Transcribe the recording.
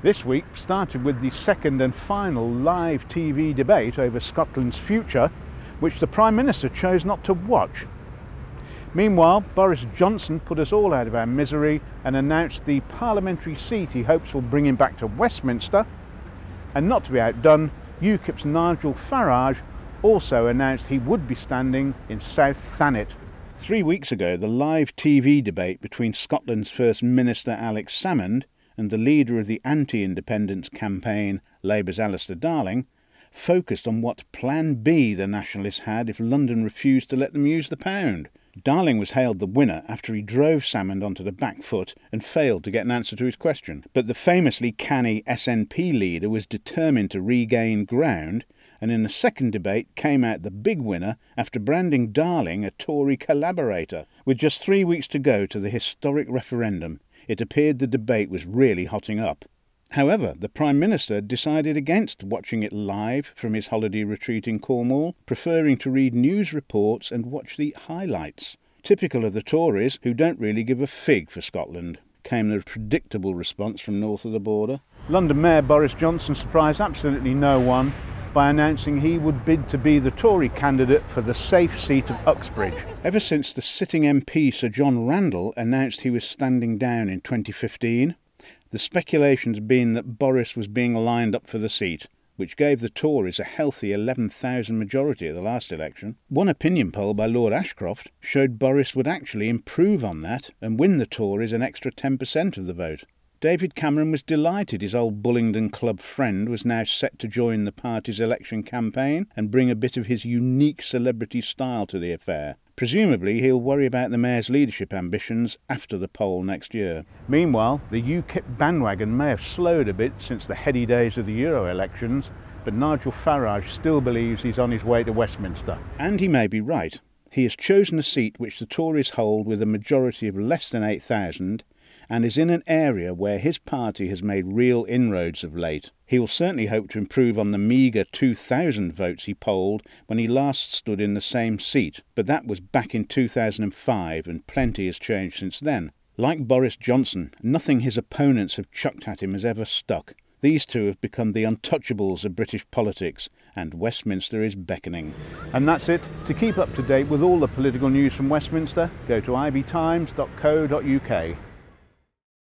This week started with the second and final live TV debate over Scotland's future, which the Prime Minister chose not to watch. Meanwhile, Boris Johnson put us all out of our misery and announced the parliamentary seat he hopes will bring him back to Westminster. And not to be outdone, UKIP's Nigel Farage also announced he would be standing in South Thanet. 3 weeks ago, the live TV debate between Scotland's First Minister Alex Salmond and the leader of the anti-independence campaign, Labour's Alistair Darling, focused on what Plan B the Nationalists had if London refused to let them use the pound. Darling was hailed the winner after he drove Salmond onto the back foot and failed to get an answer to his question. But the famously canny SNP leader was determined to regain ground, and in the second debate came out the big winner after branding Darling a Tory collaborator. With just 3 weeks to go to the historic referendum, it appeared the debate was really hotting up. However, the Prime Minister decided against watching it live from his holiday retreat in Cornwall, preferring to read news reports and watch the highlights. Typical of the Tories, who don't really give a fig for Scotland, came the predictable response from north of the border. London Mayor Boris Johnson surprised absolutely no one by announcing he would bid to be the Tory candidate for the safe seat of Uxbridge. Ever since the sitting MP Sir John Randall announced he was standing down in 2015, the speculation's been that Boris was being lined up for the seat, which gave the Tories a healthy 11,000 majority at the last election. One opinion poll by Lord Ashcroft showed Boris would actually improve on that and win the Tories an extra 10% of the vote. David Cameron was delighted his old Bullingdon Club friend was now set to join the party's election campaign and bring a bit of his unique celebrity style to the affair. Presumably he'll worry about the mayor's leadership ambitions after the poll next year. Meanwhile, the UKIP bandwagon may have slowed a bit since the heady days of the Euro elections, but Nigel Farage still believes he's on his way to Westminster. And he may be right. He has chosen a seat which the Tories hold with a majority of less than 8,000, and is in an area where his party has made real inroads of late. He will certainly hope to improve on the meagre 2,000 votes he polled when he last stood in the same seat, but that was back in 2005 and plenty has changed since then. Like Boris Johnson, nothing his opponents have chucked at him has ever stuck. These two have become the untouchables of British politics, and Westminster is beckoning. And that's it. To keep up to date with all the political news from Westminster, go to ibtimes.co.uk.